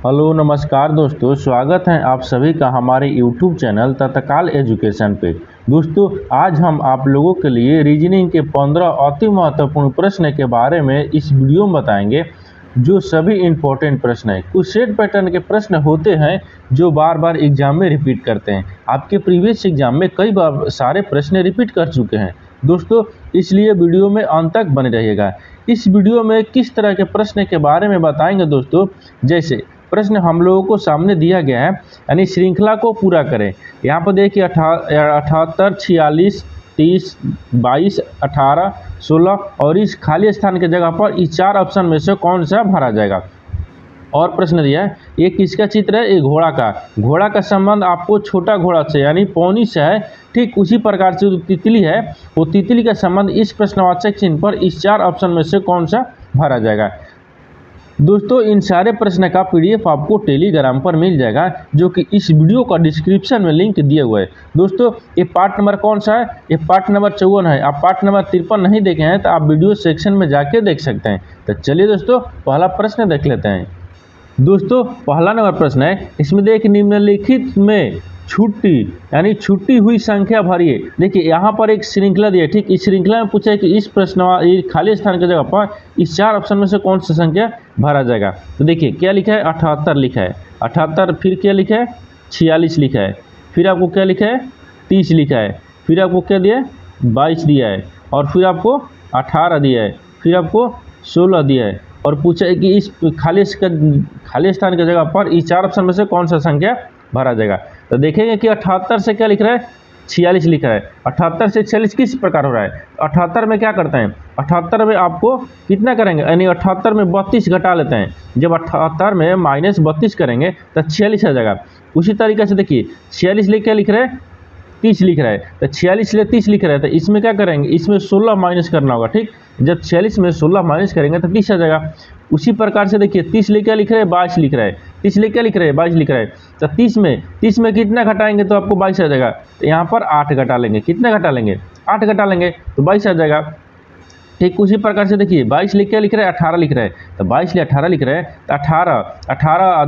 Hello नमस्कार दोस्तों, स्वागत है आप सभी का हमारे यूट्यूब चैनल तत्काल एजुकेशन पे। दोस्तों आज हम आप लोगों के लिए रीजनिंग के 15 अति महत्वपूर्ण प्रश्न के बारे में इस वीडियो में बताएंगे, जो सभी इम्पोर्टेंट प्रश्न हैं। कुछ सेट पैटर्न के प्रश्न होते हैं जो बार बार एग्जाम में रिपीट करते हैं। आपके प्रीवियस एग्जाम में कई बार सारे प्रश्न रिपीट कर चुके हैं दोस्तों, इसलिए वीडियो में अंत तक बने रहिएगा। इस वीडियो में किस तरह के प्रश्न के बारे में बताएंगे दोस्तों, जैसे प्रश्न हम लोगों को सामने दिया गया है, यानी श्रृंखला को पूरा करें। यहाँ पर देखिए 78, 46, 30, 22, 18, 16 और इस खाली स्थान के जगह पर इस 4 ऑप्शन में से कौन सा भरा जाएगा। और प्रश्न दिया है, ये किसका चित्र है, ये घोड़ा का। घोड़ा का संबंध आपको छोटा घोड़ा से यानी पौनी से है। ठीक उसी प्रकार से जो तितली है, वो तितली का संबंध इस प्रश्नवाचक चिन्ह पर इस 4 ऑप्शन में से कौन सा भरा जाएगा। दोस्तों इन सारे प्रश्न का पीडीएफ आपको टेलीग्राम पर मिल जाएगा, जो कि इस वीडियो का डिस्क्रिप्शन में लिंक दिए हुए है। दोस्तों ये पार्ट नंबर कौन सा है, ये पार्ट नंबर 54 है। आप पार्ट नंबर 53 नहीं देखे हैं तो आप वीडियो सेक्शन में जाके देख सकते हैं। तो चलिए दोस्तों पहला प्रश्न देख लेते हैं। दोस्तों पहला नंबर प्रश्न है, इसमें देखिए निम्नलिखित में छुट्टी यानी छुट्टी हुई संख्या भरिए। देखिए यहाँ पर एक श्रृंखला दी है। ठीक इस श्रृंखला में पूछा है कि इस प्रश्न खाली स्थान की जगह पर इस 4 ऑप्शन में से कौन सा संख्या भरा जाएगा। तो देखिए क्या लिखा है, 78 लिखा है, 78, फिर क्या लिखा है, 46 लिखा है, फिर आपको क्या लिखा है, 30 लिखा है, फिर आपको क्या दिया है, 22 दिया है, और फिर आपको 18 दिया है, फिर आपको 16 दिया है, और पूछा है कि इस खाली स्थान की जगह पर इस 4 ऑप्शन में से कौन सा संख्या भरा जाएगा। तो देखेंगे कि 78 से क्या लिख रहा है, 46 लिख रहा है। 78 से 46 किस प्रकार हो रहा है। 78 में क्या करते हैं, 78 में आपको कितना करेंगे, यानी 78 में 32 घटा लेते हैं। जब 78 में -32 करेंगे तो 46 आ जाएगा। उसी तरीके से देखिए 46 ले क्या लिख रहा है, 30 लिख रहा है, तो 46 ले 30 लिख रहा है, तो इसमें क्या करेंगे, इसमें 16 माइनस करना होगा। ठीक जब 46 में 16 माइनस करेंगे तो 30 आ जाएगा। उसी प्रकार से देखिए 30 ले क्या लिख रहा है, 22 लिख रहा है, 30 ले क्या लिख रहा है, 22 लिख रहा है, तो 30 में कितना घटाएंगे तो आपको 22 आ जाएगा। तो यहाँ पर 8 घटा लेंगे, कितना घटा लेंगे, 8 घटा लेंगे तो 22 आ जाएगा। ठीक उसी प्रकार से देखिए 22 ले क्या लिख रहा है, 18 लिख रहा है, तो 22 ले 18 लिख रहा है, तो 18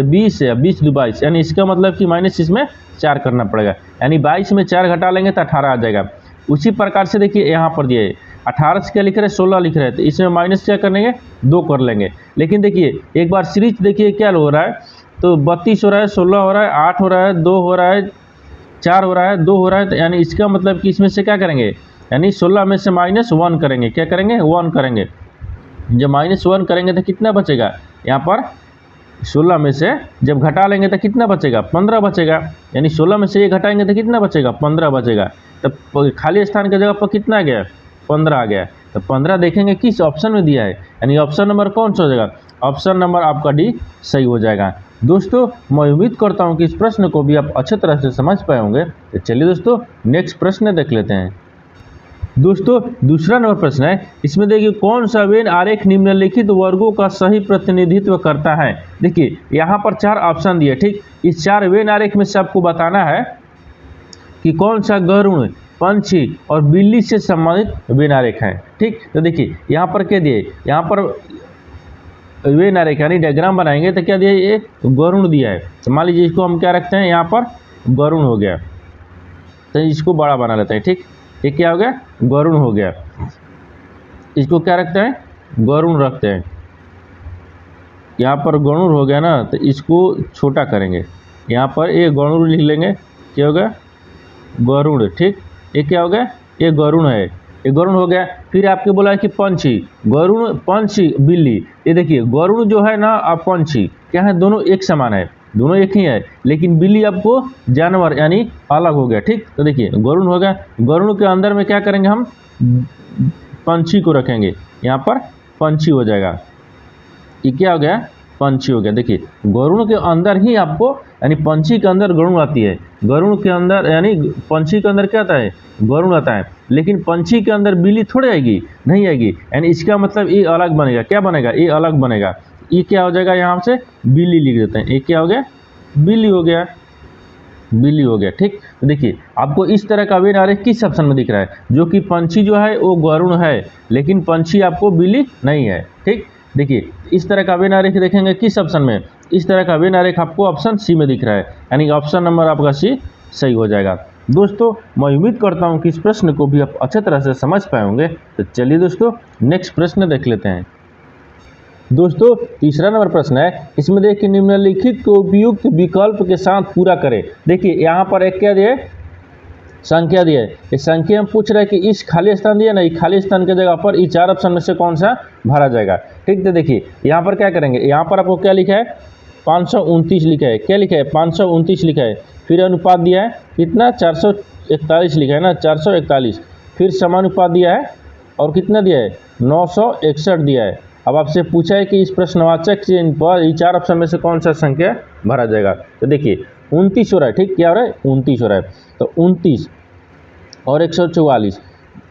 20 20 22, यानी इसका मतलब कि माइनस इसमें 4 करना पड़ेगा, यानी 22 में 4 घटा लेंगे तो 18 आ जाएगा। उसी प्रकार से देखिए यहाँ पर दिए 18 से क्या लिख रहे हैं, 16 लिख रहे हैं, तो इसमें माइनस क्या करेंगे, 2 कर लेंगे। लेकिन देखिए एक बार सीरीज देखिए क्या हो रहा है, तो 32 हो रहा है, 16 हो रहा है, 8 हो रहा है, 2 हो रहा है, 4 हो रहा है, 2 हो रहा है, तो यानी इसका मतलब कि इसमें से क्या करेंगे, यानी 16 में से -1 करेंगे। क्या करेंगे, 1 करेंगे। जब -1 करेंगे तो कितना बचेगा, यहाँ पर 16 में से जब घटा लेंगे तो कितना बचेगा, 15 बचेगा। यानी 16 में से ये घटाएंगे तो कितना बचेगा, 15 बचेगा। तब खाली स्थान की जगह पर कितना आ गया, 15 आ गया। तो 15 देखेंगे किस ऑप्शन में दिया है, यानी ऑप्शन नंबर कौन सा हो जाएगा, ऑप्शन नंबर आपका डी सही हो जाएगा। दोस्तों मैं उम्मीद करता हूँ कि इस प्रश्न को भी आप अच्छे तरह से समझ पाए होंगे। तो चलिए दोस्तों नेक्स्ट प्रश्न देख लेते हैं। दोस्तों दूसरा नंबर प्रश्न है, इसमें देखिए कौन सा वेन आरेख निम्नलिखित वर्गों का सही प्रतिनिधित्व करता है। देखिए यहाँ पर 4 ऑप्शन दिए। ठीक इस 4 वेन आरेख में से आपको बताना है कि कौन सा गरुड़, पंछी और बिल्ली से संबंधित वेन आरेख है। ठीक तो देखिए यहाँ पर क्या दिए, यहाँ पर वेन आरेख यानी डायग्राम बनाएंगे तो क्या दिया, ये गरुड़ दिया है। तो मान लीजिए इसको हम क्या रखते हैं, यहाँ पर गरुड़ हो गया, तो इसको बड़ा बना लेते हैं। ठीक ये क्या हो गया, गरुड़ हो गया। इसको क्या रखते हैं, गरुड़ रखते हैं। यहाँ पर गरुड़ हो गया ना, तो इसको छोटा करेंगे, यहाँ पर ये गरुड़ लिख लेंगे, क्या हो गया, गरुड़। ठीक ये क्या हो गया, ये गरुड़ है, ये गरुड़ हो गया। फिर आपके बोला है कि पंछी, गरुड़, पंछी, बिल्ली। ये देखिए गरुड़ जो है ना और पंछी क्या है, दोनों एक समान है, दोनों एक ही है, लेकिन बिल्ली आपको जानवर यानी अलग हो गया। ठीक तो देखिए गरुड़ हो गया, गरुड़ के अंदर में क्या करेंगे, हम पंछी को रखेंगे, यहाँ पर पंछी हो जाएगा। ये क्या हो गया, पंछी हो गया। देखिए गरुड़ के अंदर ही आपको यानी पंछी के अंदर गरुड़ आती है, गरुड़ के अंदर यानी पंछी के अंदर क्या आता है, गरुड़ आता है, लेकिन पंछी के अंदर बिल्ली थोड़ी आएगी, नहीं आएगी। यानी इसका मतलब ये अलग बनेगा, क्या बनेगा, ये अलग बनेगा। ये क्या हो जाएगा, यहाँ से बिल्ली लिख देते हैं, ये क्या हो गया, बिल्ली हो गया, बिल्ली हो गया। ठीक तो देखिए आपको इस तरह का वेन आरेख किस ऑप्शन में दिख रहा है, जो कि पंछी जो है वो गरुड़ है, लेकिन पंछी आपको बिल्ली नहीं है। ठीक देखिए इस तरह का वेन आरेख देखेंगे किस ऑप्शन में, इस तरह का वेन आरेख आपको ऑप्शन सी में दिख रहा है, यानी ऑप्शन नंबर आपका सी सही हो जाएगा। दोस्तों मैं उम्मीद करता हूं कि इस प्रश्न को भी आप अच्छे तरह से समझ पाए होंगे। तो चलिए दोस्तों नेक्स्ट प्रश्न देख लेते हैं। दोस्तों तीसरा नंबर प्रश्न है, इसमें देखिए निम्नलिखित को उपयुक्त विकल्प के साथ पूरा करें। देखिए यहाँ पर एक क्या दिया है, संख्या दिया है। इस संख्या में पूछ रहा है कि इस खाली स्थान दिया ना, ये खाली स्थान की जगह पर इस 4 ऑप्शन में से कौन सा भरा जाएगा। ठीक, तो देखिए यहाँ पर क्या करेंगे, यहाँ पर आपको क्या लिखा है 529 लिखा है, क्या लिखा है 529 लिखा है, फिर अनुपात दिया है कितना 441 लिखा है ना, 441, फिर समानुपात दिया है और कितना दिया है 961 दिया है। अब आपसे पूछा है कि इस प्रश्नवाचक चिन्ह पर ये 4 ऑप्शन में से कौन सा संख्या भरा जाएगा। तो देखिए 29 हो रहा है, ठीक, क्या हो रहा है 29 हो रहा है। तो 29 और 144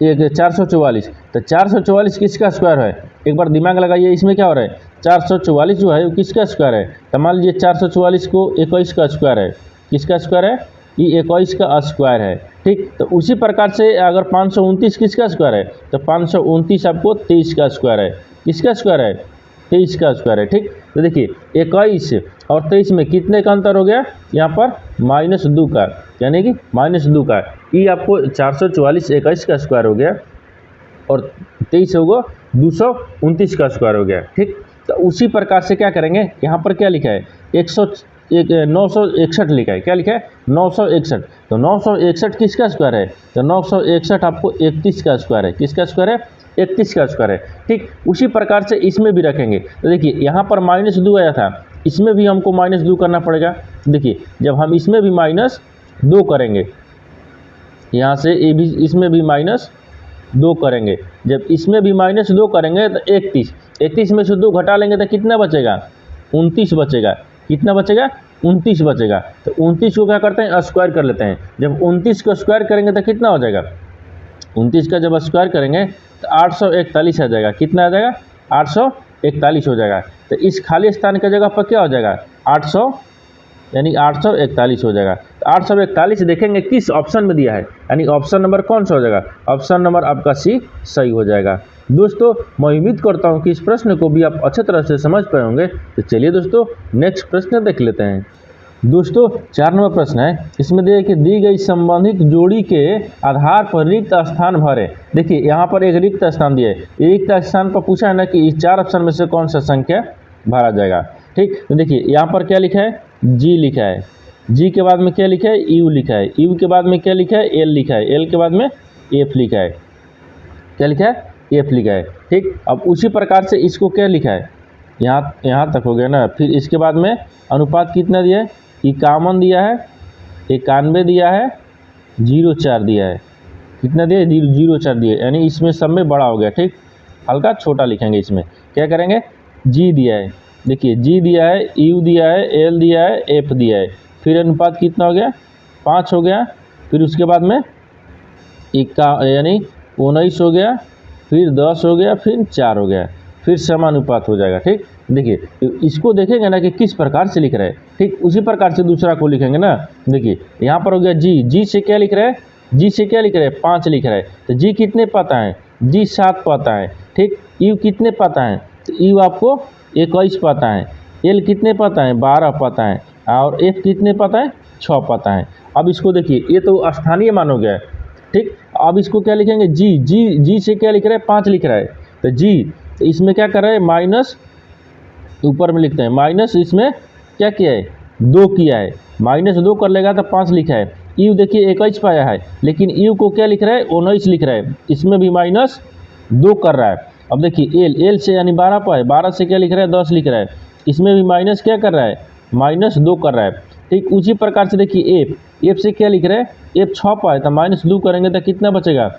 444, तो 444 किसका स्क्वायर है, एक बार दिमाग लगाइए, इसमें क्या हो रहा है 444 जो है वो किसका स्क्वायर है। तो मान लीजिए 444 को 21 का स्क्वायर है, किसका स्क्वायर है, ये 21 का स्क्वायर है। ठीक, तो उसी प्रकार से अगर 529 किसका स्क्वायर है, तो 529 आपको 23 का स्क्वायर है, किसका स्क्वायर है 23 का स्क्वायर है। ठीक, तो देखिए 21 और 23 में कितने का अंतर हो गया, यहाँ पर -2 का, यानी कि -2 का, ये आपको 444 21 का स्क्वायर हो गया और 23 होगा 229 का स्क्वायर हो गया। ठीक, तो उसी प्रकार से क्या करेंगे, यहाँ पर क्या लिखा है 961 लिखा है, क्या लिखा है 961, तो 961 किसका स्क्वायर है, तो 961 आपको 31 का स्क्वायर है, किसका स्क्वायर है 31 का स्क्वायर है। ठीक, उसी प्रकार से इसमें भी रखेंगे। तो देखिए यहाँ पर -2 आया था, इसमें भी हमको -2 करना पड़ेगा। देखिए जब हम इसमें भी -2 करेंगे, यहाँ से ये भी इसमें भी -2 करेंगे, जब इसमें भी -2 करेंगे तो 31 में से 2 घटा लेंगे तो कितना बचेगा 29 बचेगा, कितना बचेगा 29 बचेगा। तो 29 को क्या करते हैं स्क्वायर कर लेते हैं, जब 29 को स्क्वायर करेंगे तो कितना हो जाएगा, 29 का जब स्क्वायर करेंगे तो 841 आ जाएगा, कितना आ जाएगा 841 हो जाएगा। तो इस खाली स्थान की जगह पर क्या हो जाएगा 800, यानी 841 हो जाएगा। तो 841 देखेंगे किस ऑप्शन में दिया है, यानी ऑप्शन नंबर कौन सा हो जाएगा, ऑप्शन नंबर आपका सी सही हो जाएगा। दोस्तों मैं उम्मीद करता हूं कि इस प्रश्न को भी आप अच्छे तरह से समझ पाए होंगे। तो चलिए दोस्तों नेक्स्ट प्रश्न देख लेते हैं। दोस्तों 4 नंबर प्रश्न है, इसमें देखिए कि दी गई संबंधित जोड़ी के आधार पर रिक्त स्थान भरें। देखिए यहाँ पर एक रिक्त स्थान दिया है, रिक्त स्थान पर पूछा है ना कि इस 4 ऑप्शन में से कौन सा संख्या भरा जाएगा। ठीक, तो देखिए यहाँ पर क्या लिखा है जी लिखा है, जी के बाद में क्या लिखा है यू लिखा है, यू के बाद में क्या लिखा है एल लिखा है, एल के बाद में एफ लिखा है, क्या लिखा है एफ लिखा है। ठीक, अब उसी प्रकार से इसको क्या लिखा है, यहाँ तक हो गया ना। फिर इसके बाद में अनुपात कितना दिया है 51 दिया है, 91 दिया है, 04 दिया है, कितना दिया है 04 दिया है, यानी इसमें सब में बड़ा हो गया। ठीक, हल्का छोटा लिखेंगे, इसमें क्या करेंगे जी दिया है, देखिए जी दिया है, यू दिया है, एल दिया है, एफ दिया है, फिर अनुपात कितना हो गया 5 हो गया, फिर उसके बाद में यानी 19 हो गया, फिर 10 हो गया, फिर 4 हो गया, फिर समानुपात हो जाएगा। ठीक, देखिए इसको देखेंगे ना कि किस प्रकार से लिख रहे हैं। ठीक, उसी प्रकार से दूसरा को लिखेंगे ना। देखिए यहाँ पर हो गया जी, जी से क्या लिख रहे हैं, जी से क्या लिख रहे हैं 5 लिख रहे हैं, तो जी कितने पता है जी 7 पता है। ठीक, यू कितने पता है, तो यू आपको 21 पता है, एल कितने पता है 12 पता है, और एफ कितने पता है 6 पता है। अब इसको देखिए ये तो स्थानीय मान हो गया। ठीक, अब इसको क्या लिखेंगे जी, जी जी से क्या लिख रहे हैं 5 लिख रहा है, तो जी तो इसमें क्या कर रहे हैं माइनस, ऊपर में लिखते हैं माइनस, इसमें क्या किया है 2 किया है, -2 कर लेगा तो 5 लिखा है। यू देखिए 21 पाया है, लेकिन यू को क्या लिख रहा है 19 लिख रहा है, इसमें भी -2 कर रहा है। अब देखिए एल से यानी 12 पाए, 12 से क्या लिख रहा है 10 लिख रहा है, इसमें भी माइनस क्या कर रहा है -2 कर रहा है। ठीक, उसी प्रकार से देखिए एफ से क्या लिख रहा है एफ 6 पाए, तो -2 करेंगे तो कितना बचेगा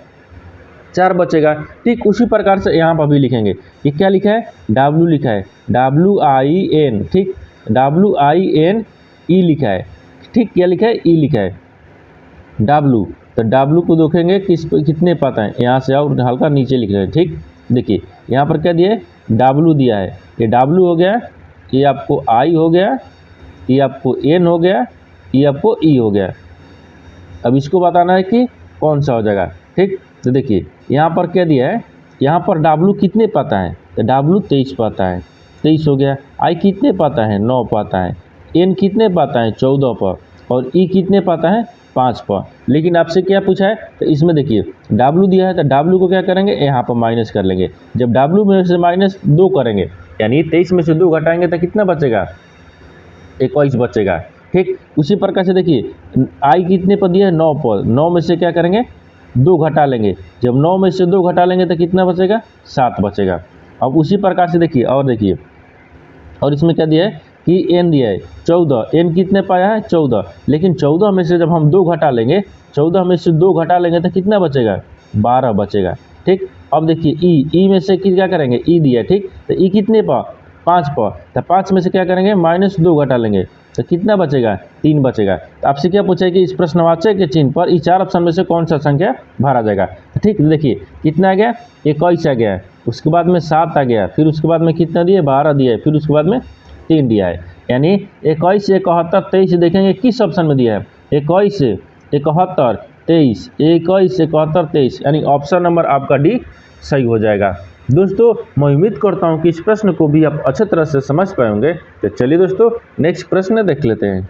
4 बचेगा। ठीक, उसी प्रकार से यहाँ पर भी लिखेंगे, ये क्या लिखा है W लिखा है, WIN। ठीक, WINE लिखा है। ठीक, क्या लिखा है ई लिखा है W, तो W को देखेंगे कितने पता है, यहाँ से और हल्का नीचे लिख रहे हैं। ठीक, देखिए यहाँ पर क्या दिया है W दिया है, ये W हो गया, ये आपको I हो गया, ये आपको N हो गया, ये आपको E हो गया। अब इसको बताना है कि कौन सा हो जाएगा। ठीक, तो देखिए यहाँ पर क्या दिया है, यहाँ पर W कितने पता है, तो W 23 पता है। 23 हो गया। आई कितने पाता है? 9 पाता है। एन कितने पाता है? 14 पर। और ई कितने पाता है? 5 पर। लेकिन आपसे क्या पूछा है? तो इसमें देखिए डब्ल्यू दिया है, तो डब्ल्यू को क्या करेंगे? यहाँ पर माइनस कर लेंगे। जब डब्ल्यू में से माइनस 2 करेंगे, यानी 23 में से 2 घटाएंगे तो कितना बचेगा? 21 बचेगा। ठीक, उसी प्रकार से देखिए आई कितने पर दिया है? 9 पर। 9 में से क्या करेंगे? 2 घटा लेंगे। जब 9 में से 2 घटा लेंगे तो कितना बचेगा? 7 बचेगा। अब उसी प्रकार से देखिए और देखिए, और इसमें क्या दिया है कि एन दिया है 14। एन कितने पाया है? 14। लेकिन 14 में से जब हम 2 घटा लेंगे, 14 में से 2 घटा लेंगे तो कितना बचेगा? 12 बचेगा। ठीक, अब देखिए ई में से क्या करेंगे? ई दिया है, ठीक, तो ई कितने पर? 5 पर। तो 5 में से क्या करेंगे? -2 घटा लेंगे तो कितना बचेगा? 3 बचेगा। तो आपसे क्या पूछा है कि इस प्रश्नवाचक के चिन्ह पर इस 4 ऑप्शन में से कौन सा संख्या भरा जाएगा? तो ठीक, देखिए कितना आ गया? 21 आ गया। उसके बाद में 7 आ गया। फिर उसके बाद में कितना दिया? 12 दिया है। फिर उसके बाद में 3 दिया है। यानी 21, 71, 23 देखेंगे किस ऑप्शन में दिया है? 21, 71, 23, 21, 71, 23, यानी ऑप्शन नंबर आपका डी सही हो जाएगा। दोस्तों मैं उम्मीद करता हूं कि इस प्रश्न को भी आप अच्छे तरह से समझ पाए होंगे। तो चलिए दोस्तों नेक्स्ट प्रश्न देख लेते हैं।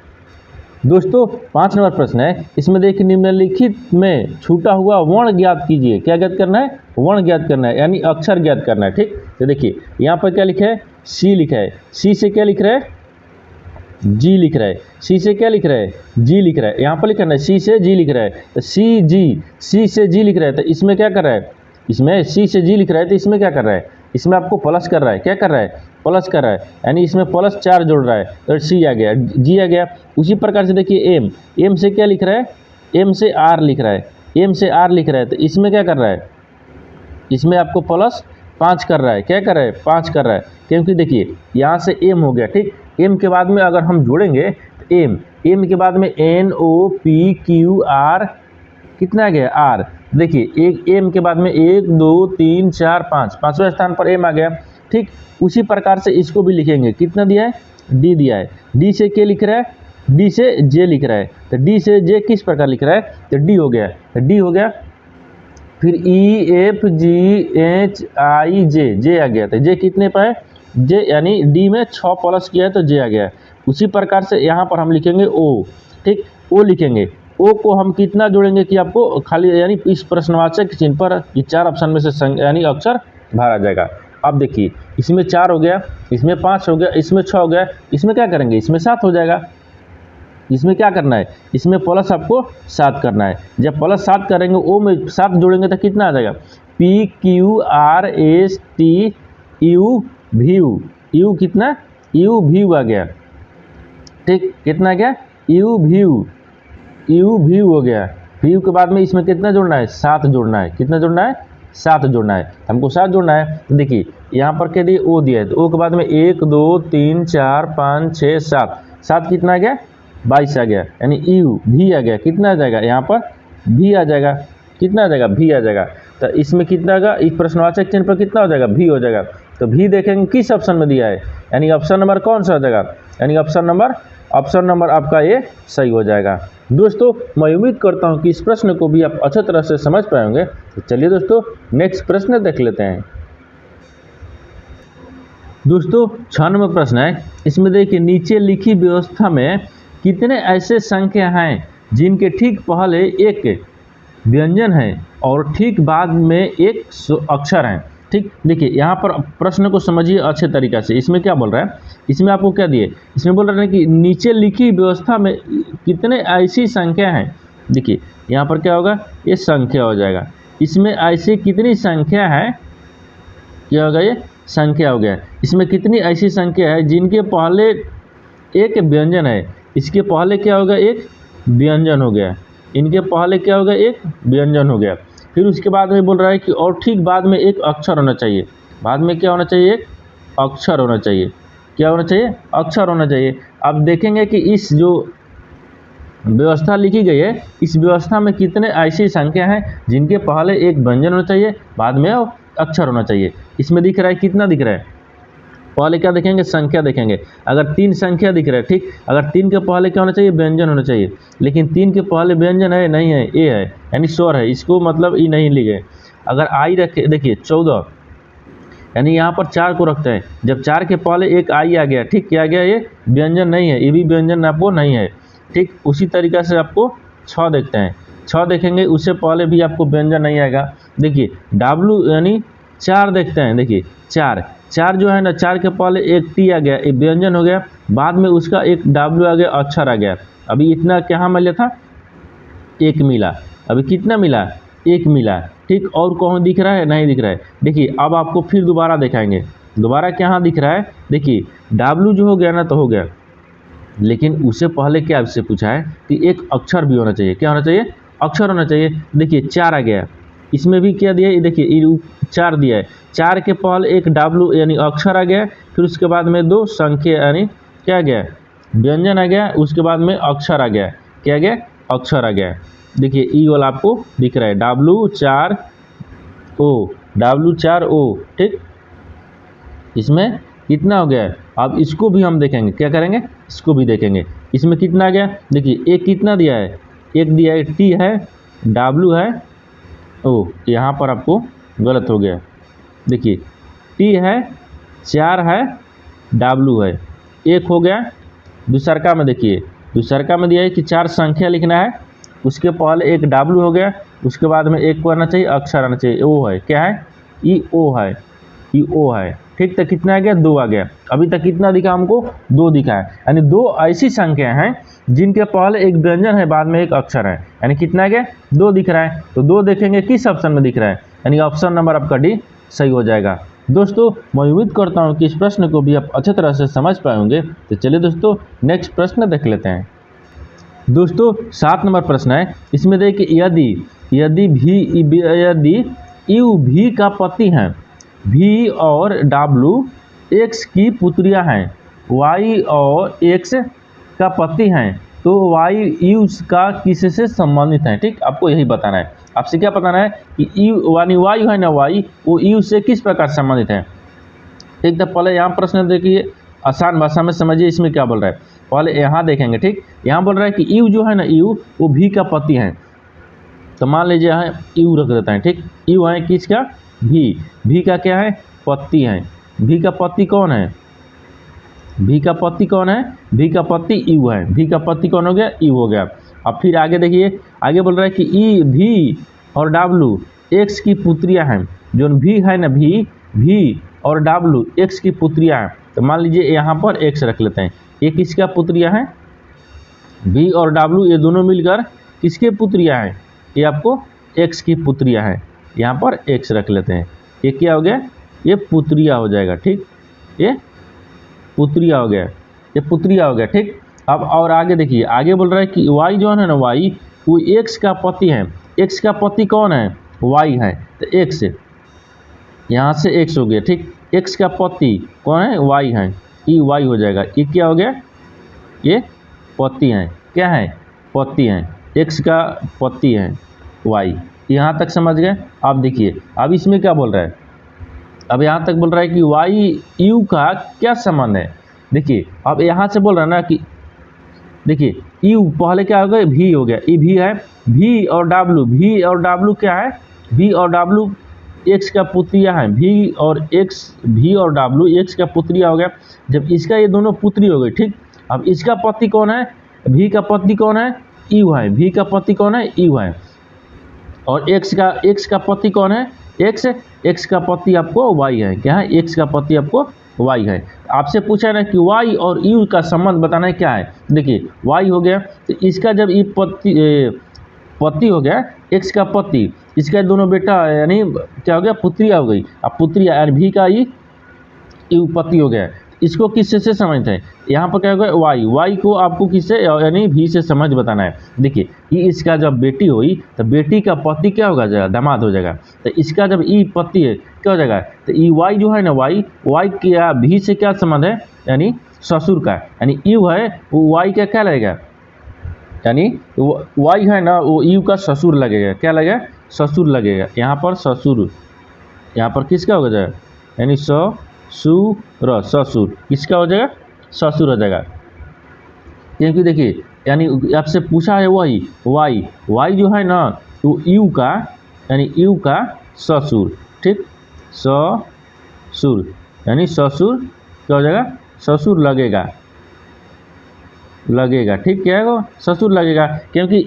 दोस्तों 5 नंबर प्रश्न है। इसमें देखिए निम्नलिखित में छूटा हुआ वर्ण ज्ञात कीजिए। क्या ज्ञात करना है? वर्ण ज्ञात करना है, यानी अक्षर ज्ञात करना है। ठीक, तो देखिए यहाँ पर क्या लिखा है? सी लिखा है। सी से क्या लिख रहा है? जी लिख रहा है। सी से क्या लिख रहा है? जी लिख रहा है। यहाँ पर लिखना है सी से जी लिख रहा है, तो सी जी, सी से जी लिख रहा है, तो इसमें क्या कर रहा है? इसमें सी से जी लिख रहा है, तो इसमें क्या कर रहा है? इसमें आपको प्लस कर रहा है। क्या कर रहा है? प्लस कर रहा है, यानी इसमें +4 जोड़ रहा है, तो सी आ गया, जी आ गया। उसी प्रकार से देखिए एम, एम से क्या लिख रहा है? एम से आर लिख रहा है। एम से आर लिख रहा है, तो इसमें क्या कर रहा है? इसमें आपको +5 कर रहा है। क्या कर रहा है? 5 कर रहा है, क्योंकि देखिए यहाँ से एम हो गया। ठीक, एम के बाद में अगर हम जोड़ेंगे तो एम के बाद में NOPQR कितना आ गया? आर। देखिए एक एम के बाद में 1 2 3 4 5, पाँचवें स्थान पर एम आ गया। ठीक, उसी प्रकार से इसको भी लिखेंगे। कितना दिया है? डी दिया है। डी से क्या लिख रहा है? डी से जे लिख रहा है, तो डी से जे किस प्रकार लिख रहा है? तो डी हो गया, तो डी हो गया। फिर EFGHI जे आ गया, तो जे कितने पर है? जे, यानी डी में 6 प्लस किया है तो जे आ गया। उसी प्रकार से यहाँ पर हम लिखेंगे ओ। ठीक, ओ लिखेंगे। ओ को हम कितना जोड़ेंगे कि आपको खाली, यानी इस प्रश्नवाचक चिन्ह पर ये 4 ऑप्शन में से यानी अक्षर भरा जाएगा। अब देखिए इसमें 4 हो गया, इसमें 5 हो गया, इसमें 6 हो गया, इसमें क्या करेंगे? इसमें 7 हो जाएगा। इसमें क्या करना है? इसमें प्लस आपको 7 करना है। जब +7 करेंगे, ओ में 7 जोड़ेंगे तो कितना आ जाएगा? PQRSTU यू कितना? यू व्यू आ गया। ठीक, कितना आ गया? यू व्यू हो गया। व्यू के बाद में इसमें कितना जोड़ना है? 7 जोड़ना है। कितना जोड़ना है? 7 जोड़ना है। हमको 7 जोड़ना है, तो देखिए यहाँ पर क्या दिए? ओ दिया है, तो ओ के बाद में 1 2 3 4 5 6 7, 7 कितना आ गया? 22 आ गया, यानी यू भी आ गया। कितना आ जाएगा? यहाँ पर भी आ जाएगा। कितना आ जाएगा? भी आ जाएगा। तो इसमें कितना आएगा? इस प्रश्नवाचक चिन्ह पर कितना हो जाएगा? भी हो जाएगा। तो भी देखेंगे किस ऑप्शन में दिया है, यानी ऑप्शन नंबर कौन सा हो जाएगा? यानी ऑप्शन नंबर आपका ये सही हो जाएगा। दोस्तों मैं उम्मीद करता हूँ कि इस प्रश्न को भी आप अच्छे तरह से समझ पाएंगे। तो चलिए दोस्तों नेक्स्ट प्रश्न देख लेते हैं। दोस्तों 6 नंबर प्रश्न है। इसमें देखिए नीचे लिखी व्यवस्था में कितने ऐसे संख्या हैं जिनके ठीक पहले एक व्यंजन है और ठीक बाद में एक अक्षर है? ठीक, देखिए यहाँ पर प्रश्न को समझिए अच्छे तरीक़ा से। इसमें क्या बोल रहा है? इसमें आपको क्या दिए? इसमें बोल रहे हैं कि नीचे लिखी व्यवस्था में कितने ऐसी संख्या हैं। देखिए यहाँ पर क्या होगा? ये संख्या हो जाएगा। इसमें ऐसी कितनी संख्या है? क्या होगा? ये संख्या हो गया। इसमें कितनी ऐसी संख्या है जिनके पहले एक व्यंजन है? इसके पहले क्या होगा? एक व्यंजन हो गया। इनके पहले क्या होगा? एक व्यंजन हो गया। फिर उसके बाद में बोल रहा है कि और ठीक बाद में एक अक्षर होना चाहिए। बाद में क्या होना चाहिए? एक अक्षर होना चाहिए। क्या होना चाहिए? अक्षर होना चाहिए। अब देखेंगे कि इस जो व्यवस्था लिखी गई है, इस व्यवस्था में कितने ऐसी संख्या हैं जिनके पहले एक व्यंजन होना चाहिए, बाद में अक्षर होना चाहिए। इसमें दिख रहा है कितना दिख रहा है? पहले क्या देखेंगे? संख्या देखेंगे। अगर 3 संख्या दिख रहा है, ठीक, अगर 3 के पहले क्या होना चाहिए? व्यंजन होना चाहिए। लेकिन 3 के पहले व्यंजन है नहीं है, ए है, यानी स्वर है, इसको मतलब ई नहीं लिखे। अगर आई रखे, देखिए 14, यानी यहाँ पर 4 को रखते हैं। जब 4 के पहले एक आई आ गया, ठीक, क्या आ गया, ये व्यंजन नहीं है, ये भी व्यंजन आपको नहीं है, ठीक। उसी तरीक़ा से आपको 6 देखते हैं, 6 देखेंगे, उससे पहले भी आपको व्यंजन नहीं आएगा। देखिए W यानी 4 देखते हैं, देखिए 4 जो है ना, 4 के पहले एक टी आ गया, एक व्यंजन हो गया, बाद में उसका एक W आ गया, अक्षर आ गया। अभी इतना क्या मिला था, 1 मिला। अभी कितना मिला, 1 मिला, ठीक। और कौन दिख रहा है, नहीं दिख रहा है। देखिए अब आपको फिर दोबारा दिखाएंगे, दोबारा क्या दिख रहा है, देखिए W जो हो गया ना, तो हो गया, लेकिन उससे पहले क्या आपसे पूछा है कि एक अक्षर भी होना चाहिए। क्या होना चाहिए, अक्षर होना चाहिए। देखिए 4 आ गया, इसमें भी क्या दिया है, देखिए 4 दिया है, 4 के पहले एक W यानी अक्षर आ गया, फिर उसके बाद में 2 संख्या यानी क्या आ गया, व्यंजन आ गया, उसके बाद में अक्षर आ गया, क्या आ गया, अक्षर आ गया। देखिए ई वाला आपको दिख रहा है, W4O, ठीक। इसमें कितना हो गया, अब इसको भी हम देखेंगे, क्या करेंगे, इसको भी देखेंगे। इसमें कितना आ गया, देखिए एक कितना दिया है, एक दिया है, T है, W है, O, यहाँ पर आपको गलत हो गया। देखिए T है, 4 है, W है, 1 हो गया। दूसरका में देखिए, दूसरका में दिया है कि 4 संख्या लिखना है, उसके पहले एक W हो गया, उसके बाद में एक को आना चाहिए, अक्षर आना चाहिए, O है, क्या है, EO है, ठीक। तो कितना आ गया, 2 आ गया। अभी तक कितना दिखा हमको, 2 दिखा है, यानी 2 ऐसी संख्या हैं जिनके पहले एक व्यंजन है, बाद में एक अक्षर है, यानी कितना आ गया, 2 दिख रहा है। तो 2 देखेंगे किस ऑप्शन में दिख रहा है, यानी ऑप्शन नंबर आपका D सही हो जाएगा। दोस्तों मैं उम्मीद करता हूँ कि इस प्रश्न को भी आप अच्छे तरह से समझ पाए होंगे। तो चलिए दोस्तों नेक्स्ट प्रश्न देख लेते हैं। दोस्तों 7 नंबर प्रश्न है, इसमें देखिए यदि U V का पति है, V और W X की पुत्रियां हैं, Y और X का पति हैं, तो Y U का किससे संबंधित है, ठीक। आपको यही बताना है, आपसे क्या बताना है कि U यानी Y है ना, Y वो U से किस प्रकार संबंधित है, ठीक। तो पहले यहाँ प्रश्न देखिए, आसान भाषा में समझिए इसमें क्या बोल रहा है। पहले यहाँ देखेंगे, ठीक। यहाँ बोल रहा है कि U जो है ना, U वो V का पति है, तो मान लीजिए यहाँ U रख देता है, ठीक। U है किसका, V का क्या है, पति है। V का पति कौन है, V का पति कौन है, V का पति U है। V का पति कौन हो गया, U हो गया। अब फिर आगे देखिए, आगे बोल रहा है कि V और W X की पुत्रियां हैं, जो V है ना, V और W X की पुत्रियां हैं। तो मान लीजिए यहाँ पर X रख लेते हैं, ये किसका पुत्रियां हैं, V और W, ये दोनों मिलकर किसके पुत्रियां हैं, ये आपको X की पुत्रियां हैं। यहाँ पर X रख लेते हैं, ये क्या हो गया, ये पुत्रिया हो जाएगा, ठीक। ये पुत्रिया हो गया, ये पुत्रिया हो गया, ठीक। अब और आगे देखिए, आगे बोल रहा है कि Y जो है ना, Y वो X का पति है। X का पति कौन है, Y है, तो X यहाँ से X हो गया, ठीक। X का पति कौन है, Y है, Y हो जाएगा। ये क्या हो गया, ये पति हैं, क्या है, पति हैं, X का पति है Y। यहाँ तक समझ गए। अब देखिए, अब इसमें क्या बोल रहा है, अब यहाँ तक बोल रहा है कि Y U का क्या संबंध है। देखिए अब यहाँ से बोल रहा है ना कि देखिए U पहले क्या हो गया, V हो गया, ये V है, V और W क्या है, V और W X का पुत्रिया है, V और W X का पुत्रिया हो गया। जब इसका ये दोनों पुत्री हो गई, ठीक। अब इसका पति कौन है, V का पति कौन है, U है, V का पति कौन है, U है। और X का पति कौन है, X का पति आपको Y है, क्या है, X का पति आपको Y है। आपसे पूछा ना कि Y और U का संबंध बताना है, क्या है। देखिए Y हो गया, तो इसका जब ये पति हो गया, X का पति, इसका दोनों बेटा यानी क्या हो गया, पुत्रिया हो गई। अब पुत्रिया यार V का ही U पति हो गया, इसको किससे से समझते हैं, यहाँ पर क्या होगा, Y को आपको किससे यानी V से समझ बताना है। देखिए ये इसका जब बेटी हुई तो बेटी का पति क्या होगा, जाएगा दामाद हो जाएगा। तो इसका जब ई पति है क्या हो जाएगा, तो ई Y जो है ना, Y क्या V से क्या संबंध है, यानी ससुर का, यानी U है वो Y का क्या लगेगा, यानी Y है ना वो U का ससुर लगेगा, क्या लगेगा, ससुर लगेगा। यहाँ पर ससुर, यहाँ पर किसका हो जाएगा, यानी ससुर किसका हो जाएगा, ससुर हो जाएगा। क्योंकि देखिए यानी आपसे पूछा है वही Y जो है ना वो U का, यानी U का ससुर, ठीक, सुर, यानी ससुर क्या हो जाएगा, ससुर लगेगा, लगेगा। ठीक, क्या है वो, ससुर लगेगा, क्योंकि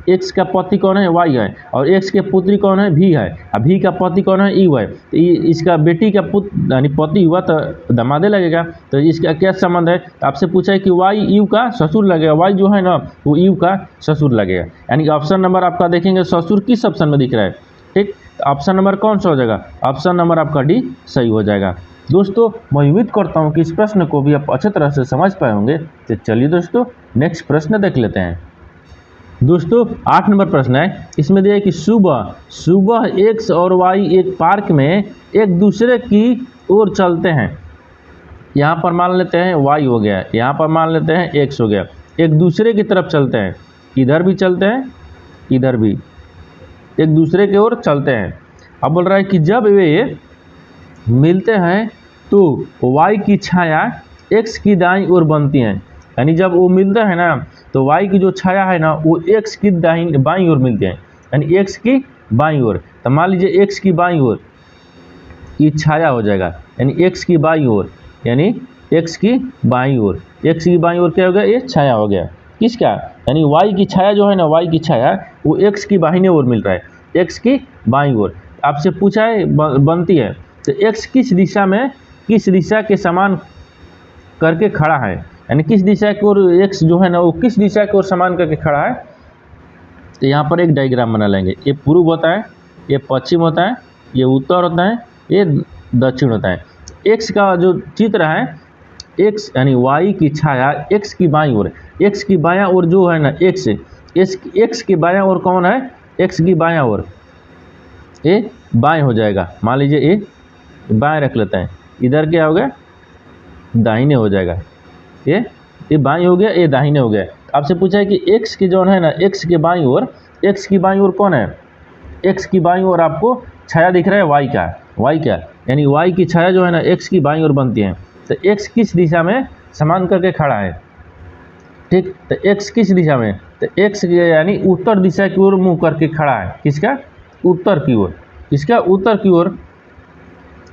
एक्स का पति कौन है, वाई है, और एक्स के पुत्री कौन है, भी है, और भी का पति कौन है, यू है। तो इसका बेटी का पुत्र यानी पति हुआ तो दमादे लगेगा। तो इसका क्या संबंध है, आपसे पूछा है कि वाई यू का ससुर लगेगा, वाई जो है ना वो यू का ससुर लगेगा। यानी ऑप्शन नंबर आपका देखेंगे ससुर किस ऑप्शन में दिख रहा है। ठीक, ऑप्शन नंबर कौन सा हो जाएगा, ऑप्शन नंबर आपका डी सही हो जाएगा। दोस्तों मैं उम्मीद करता हूं कि इस प्रश्न को भी आप अच्छे तरह से समझ पाए होंगे। तो चलिए दोस्तों नेक्स्ट प्रश्न देख लेते हैं। दोस्तों 8 नंबर प्रश्न है, इसमें दिया है कि सुबह एक्स और वाई एक पार्क में एक दूसरे की ओर चलते हैं। यहाँ पर मान लेते हैं वाई हो गया, यहाँ पर मान लेते हैं एक्स हो गया, एक दूसरे की तरफ चलते हैं, इधर भी चलते हैं, इधर भी एक दूसरे की ओर चलते हैं। अब बोल रहा है कि जब वे मिलते हैं तो y की छाया x की दाईं ओर बनती है। यानी जब वो मिलते हैं ना तो y की जो छाया है ना वो x की बाईं ओर मिलते हैं, यानी x की बाईं ओर। तो मान लीजिए x की बाईं ओर ये छाया हो जाएगा, यानी x की बाईं ओर, यानी x की बाईं ओर, x की बाईं ओर क्या हो गया, ये छाया हो गया किसका, यानी y की छाया जो है ना, y की छाया वो x की बाईं ओर मिल रहा है, x की बाईं ओर। आपसे पूछा है बनती है, तो x किस दिशा के समान करके खड़ा है, यानी किस दिशा की ओर x जो है ना वो किस दिशा की ओर समान करके खड़ा है। तो यहाँ पर एक डायग्राम बना लेंगे, ये पूर्व होता है, ये पश्चिम होता है, ये उत्तर होता है, ये दक्षिण होता है। x का जो चित्र है, x यानी y की छाया x की बाईं ओर, x की बायां ओर जो है ना x की बायां ओर कौन है, x की बायां ओर ये बाएं हो जाएगा। मान लीजिए ये बाएं रख लेते हैं, इधर क्या हो गया, दाहिने हो जाएगा, ये बाएं हो गया, ये दाहिने हो गया। आपसे पूछा है कि x की जो है ना x के बाईं ओर, x की बाईं ओर कौन है, x की बाईं ओर आपको छाया दिख रहा है y का, यानी y की छाया जो है ना x की बाईं ओर बनती है। तो x किस दिशा में समान करके खड़ा है, ठीक, तो x किस दिशा में, तो x यानी उत्तर दिशा की ओर मुँह करके खड़ा है, किसका, उत्तर की ओर, किसका, उत्तर की ओर।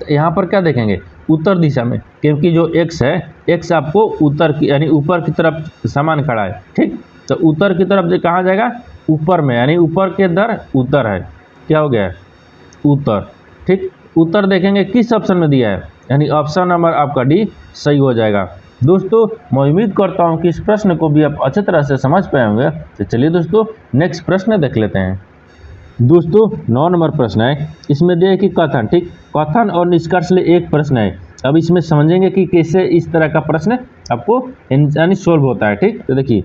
यहाँ पर क्या देखेंगे, उत्तर दिशा में, क्योंकि जो x है x आपको उत्तर की यानी ऊपर की तरफ समान खड़ा है। ठीक, तो उत्तर की तरफ कहाँ जाएगा, ऊपर में, यानी ऊपर के इधर उत्तर है, क्या हो गया, उत्तर। ठीक, उत्तर देखेंगे किस ऑप्शन में दिया है, यानी ऑप्शन नंबर आपका डी सही हो जाएगा। दोस्तों मैं उम्मीद करता हूँ कि इस प्रश्न को भी आप अच्छी तरह से समझ पाए होंगे। तो चलिए दोस्तों नेक्स्ट प्रश्न देख लेते हैं। दोस्तों 9 नंबर प्रश्न है, इसमें दिया है कि कथन, ठीक, कथन और निष्कर्ष ले एक प्रश्न है। अब इसमें समझेंगे कि कैसे इस तरह का प्रश्न आपको यानी सोल्व होता है। ठीक, तो देखिए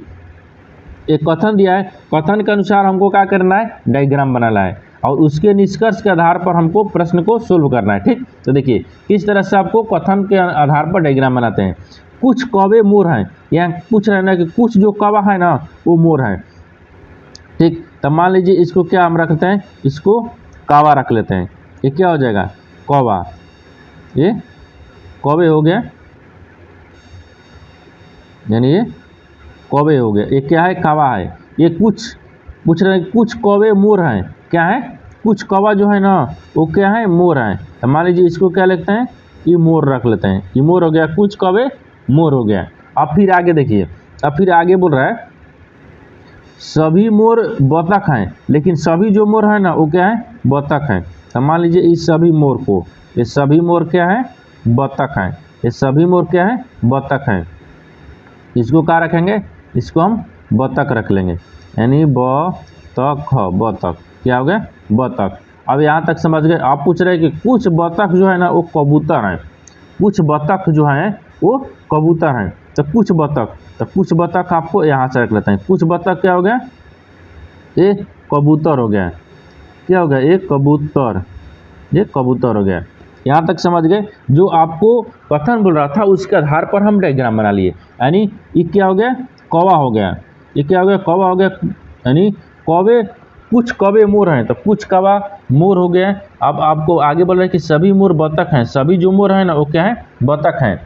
एक कथन दिया है, कथन के अनुसार हमको क्या करना है, डायग्राम बनाना है, और उसके निष्कर्ष के आधार पर हमको प्रश्न को सोल्व करना है। ठीक, तो देखिए किस तरह से आपको कथन के आधार पर डायग्राम बनाते हैं। कुछ कौवे मोर हैं, यहाँ पूछ रहे हैं ना कि कुछ जो कौवा है ना वो मोर है। ठीक, तब मान लीजिए इसको क्या हम रखते हैं, इसको कावा रख लेते हैं, ये क्या हो जाएगा, कौवा, ये कौवे हो गया, यानी ये कौवे हो गया, ये क्या है, कावा है। ये कुछ पूछ रहे हैं कुछ कौवे मोर हैं, क्या है, कुछ कौवा जो है ना वो क्या है, मोर हैं। तो मान लीजिए इसको क्या लिखते हैं, ये मोर रख लेते हैं, ये मोर हो गया, कुछ कौवे मोर हो गया। अब फिर आगे देखिए, अब फिर आगे बोल रहा है सभी मोर बतख हैं, लेकिन सभी जो मोर है ना वो क्या है, बतख हैं। तो मान लीजिए इस सभी मोर को, ये सभी मोर क्या है, बतख हैं, ये सभी मोर क्या है, बतख हैं। इसको क्या रखेंगे, इसको हम बतख रख लेंगे, यानी बतख, बतख क्या हो गया, बतख। अब यहाँ तक समझ गए। आप पूछ रहे हैं कि कुछ बतख जो है ना वो कबूतर हैं, कुछ बतख जो हैं वो कबूतर हैं। तो कुछ बतख आपको यहाँ से रख लेते हैं, कुछ बतख क्या हो गया, ये कबूतर हो गया, क्या हो गया, ये कबूतर, ये कबूतर हो गया। यहाँ तक समझ गए। जो आपको कथन बोल रहा था उसके आधार पर हम डायग्राम बना लिए, यानी ये क्या हो गया, कौवा हो गया, ये क्या हो गया, कौवा हो गया, यानी कौवे, कुछ कौवे मोर हैं, तो कुछ कौवा मोर हो गया। अब आपको आगे बोल रहे हैं कि सभी मोर बतख हैं, सभी जो मोर हैं ना वो क्या है, बतख हैं।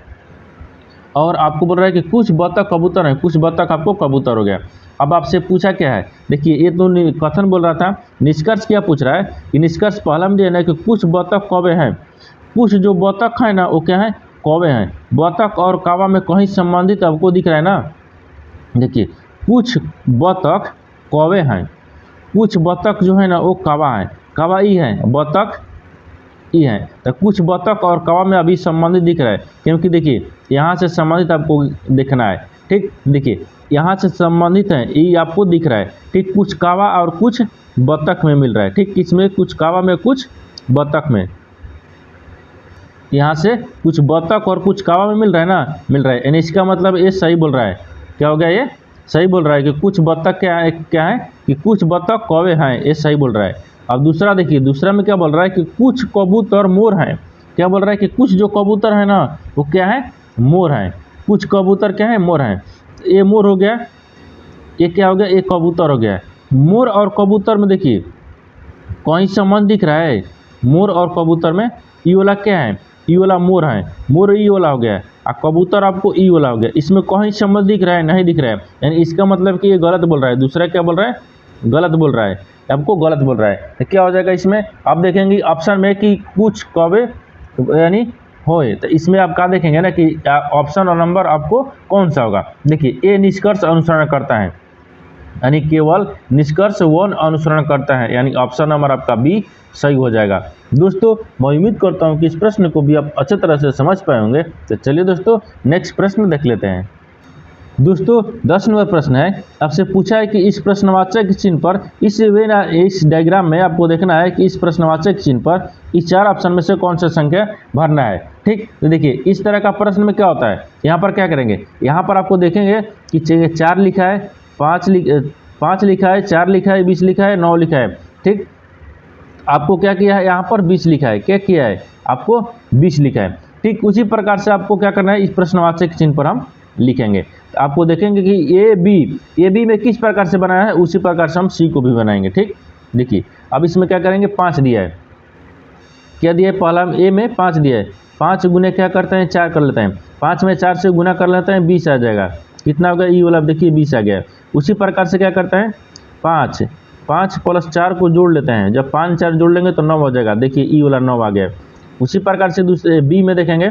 और आपको बोल रहा है कि कुछ बतख कबूतर हैं, कुछ बतख आपको कबूतर हो गया। अब आपसे पूछा क्या है, देखिए ये तो कथन बोल रहा था, निष्कर्ष क्या पूछ रहा है कि निष्कर्ष पहला में देना है कि कुछ बतख कौवे हैं, कुछ जो बतख है ना वो क्या है, कौवे हैं। बतख और कौवा में कहीं संबंधित आपको दिख रहा है ना, देखिए कुछ बतख कौवे हैं, कुछ बतख जो है ना वो कौवा है, कौवा ई है, बतख ई है। तो कुछ बतख और कौवा में अभी संबंधित दिख रहा है, क्योंकि देखिए यहाँ से संबंधित आपको देखना है, ठीक। देखिए यहाँ से संबंधित है, ये आपको दिख रहा है, ठीक। कुछ कौवा और कुछ बतख में मिल रहा है, ठीक। किसमें, कुछ कौवा में कुछ बतख में, यहाँ से कुछ बतख और कुछ कौवा में मिल रहा है ना, मिल रहा है। यानी इसका मतलब ये सही बोल रहा है, क्या हो गया, ये सही बोल रहा है कि कुछ बतख क्या है कि कुछ बतख कौवे हैं, ये सही बोल रहा है। अब दूसरा देखिए, दूसरा में क्या बोल रहा है कि कुछ कबूतर मोर हैं, क्या बोल रहा है कि कुछ जो कबूतर है ना वो क्या है, मोर हैं। कुछ कबूतर क्या है, मोर हैं। ये मोर हो गया, ये क्या हो गया, ये कबूतर हो गया। मोर और कबूतर में देखिए कहीं संबंध दिख रहा है, मोर और कबूतर में। ई वाला क्या है, ई वाला मोर है, मोर ई वाला हो गया, और कबूतर आपको ई वाला हो गया। इसमें कहीं संबंध दिख रहा है, नहीं दिख रहा है, यानी इसका मतलब कि ये गलत बोल रहा है। दूसरा क्या बोल रहा है, गलत बोल रहा है, आपको गलत बोल रहा है। तो क्या हो जाएगा इसमें, आप देखेंगे ऑप्शन में कि कुछ कौवे यानी होए, तो इसमें आप क्या देखेंगे ना कि ऑप्शन और नंबर आपको कौन सा होगा। देखिए ये निष्कर्ष अनुसरण करता है, यानी केवल निष्कर्ष वन अनुसरण करता है, यानी ऑप्शन नंबर आपका बी सही हो जाएगा। दोस्तों मैं उम्मीद करता हूं कि इस प्रश्न को भी आप अच्छे तरह से समझ पाए होंगे। तो चलिए दोस्तों नेक्स्ट प्रश्न देख लेते हैं। दोस्तों 10 नंबर प्रश्न है, आपसे पूछा है कि इस प्रश्नवाचक चिन्ह पर इस डायग्राम में आपको देखना है कि इस प्रश्नवाचक चिन्ह पर इस 4 ऑप्शन में से कौन सा संख्या भरना है, ठीक। तो देखिए इस तरह का प्रश्न में क्या होता है, यहाँ पर क्या करेंगे, यहाँ पर आपको देखेंगे कि 4 लिखा है, 5 लिखा है, 4 लिखा है, 20 लिखा है, 9 लिखा है, ठीक। आपको क्या किया है, यहाँ पर 20 लिखा है, क्या किया है, आपको 20 लिखा है, ठीक। उसी प्रकार से आपको क्या करना है, इस प्रश्नवाचक चिन्ह पर हम लिखेंगे। तो आपको देखेंगे कि ए बी में किस प्रकार से बनाया है, उसी प्रकार से हम सी को भी बनाएंगे, ठीक। देखिए अब इसमें क्या करेंगे, 5 दिया है, क्या दिया है, पहला ए में 5 दिया है, 5 गुने क्या करते हैं, 4 कर लेते हैं, 5 में 4 से गुना कर लेते हैं, 20 आ जाएगा। कितना होगा, ई वाला देखिए 20 आ गया। उसी प्रकार से क्या करते हैं, 5 + 4 को जोड़ लेते हैं, जब 5 4 जोड़ लेंगे तो 9 हो जाएगा। देखिए ई वाला 9 आ गया। उसी प्रकार से दूसरे बी में देखेंगे,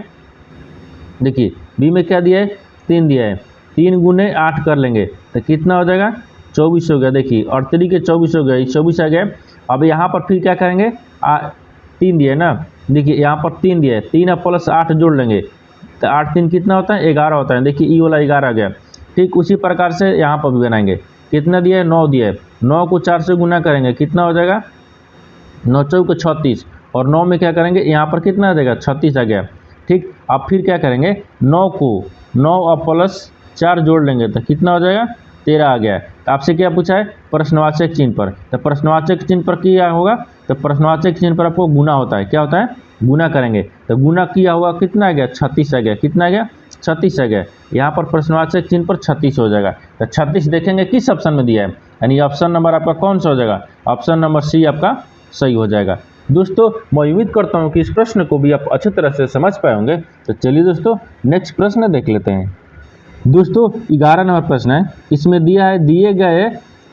देखिए बी में क्या दिया है, 3 दिया है, 3 गुने 8 कर लेंगे तो कितना हो जाएगा, 24 हो गया। देखिए और 3 के 24 हो गया, 24 आ गया। अब यहाँ पर फिर क्या करेंगे, 3 दिया है ना, देखिए यहाँ पर 3 दिया है, 3 + 8 जोड़ लेंगे तो 8 3 कितना होता है, 11 होता है। देखिए ई वाला 11 आ गया, ठीक। उसी प्रकार से यहाँ पर भी बनाएंगे, कितना दिया है, 9 दिया है, 9 को 4 से गुना करेंगे, कितना हो जाएगा, 9 चौके 36, और 9 में क्या करेंगे, यहाँ पर कितना आ जाएगा, 36 आ गया, ठीक। अब फिर क्या करेंगे, 9 + 4 जोड़ लेंगे तो कितना हो जाएगा, 13 आ गया। तो आपसे क्या पूछा है, प्रश्नवाचक चिन्ह पर, तो प्रश्नवाचक चिन्ह पर क्या होगा, तो प्रश्नवाचक चिन्ह पर आपको गुना होता है, क्या होता है, गुना करेंगे। तो गुना किया हुआ कितना आ गया, 36 आ गया, कितना आ गया, 36 आ गया। यहाँ पर प्रश्नवाचक चिन्ह पर 36 हो जाएगा। तो 36 देखेंगे किस ऑप्शन में दिया है, यानी ऑप्शन नंबर आपका कौन सा हो जाएगा, ऑप्शन नंबर सी आपका सही हो जाएगा। दोस्तों मैं उम्मीद करता हूँ कि इस प्रश्न को भी आप अच्छी तरह से समझ पाए होंगे। तो चलिए दोस्तों नेक्स्ट प्रश्न देख लेते हैं। दोस्तों 11 नंबर प्रश्न है, इसमें दिया है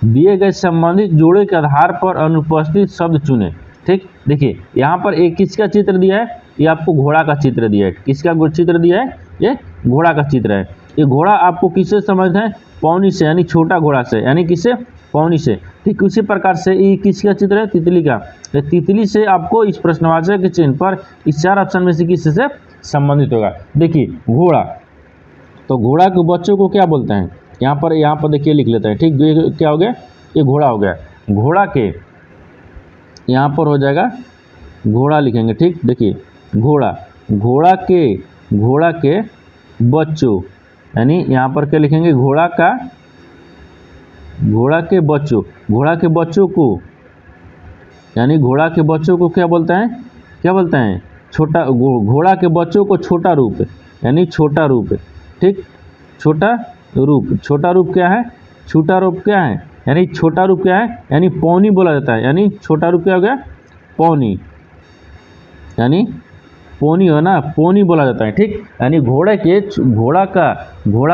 दिए गए संबंधित जोड़े के आधार पर अनुपस्थित शब्द चुने, ठीक। देखिए यहाँ पर एक किसका चित्र दिया है, ये आपको घोड़ा का चित्र दिया है। किसका चित्र दिया है, ये घोड़ा का चित्र है। ये घोड़ा आपको किससे समझना है, पौनी से, यानी छोटा घोड़ा से, यानी किससे, पौनी से, ठीक। उसी प्रकार से ये किसका चित्र है, तितली का। तो तितली से आपको इस प्रश्नवाचक के चिन्ह पर इस 4 ऑप्शन में से किसी से संबंधित होगा। देखिए घोड़ा, तो घोड़ा के बच्चों को क्या बोलते हैं, यहाँ पर देखिए लिख लेते हैं, ठीक। ये क्या हो गया, ये घोड़ा हो गया। घोड़ा के यहाँ पर हो जाएगा, घोड़ा लिखेंगे, ठीक। देखिए घोड़ा के बच्चों, यानी यहाँ पर क्या लिखेंगे, घोड़ा के बच्चों को, यानी घोड़ा के बच्चों को क्या बोलते हैं, छोटा। घोड़ा के बच्चों को छोटा रूप, यानी छोटा रूप, ठीक। छोटा रूप क्या है, यानी छोटा रूप क्या है, यानी पौनी बोला जाता है। यानी छोटा रूप क्या हो गया, पौनी, यानी पौनी हो ना, पौनी बोला जाता है, ठीक। यानी घोड़ा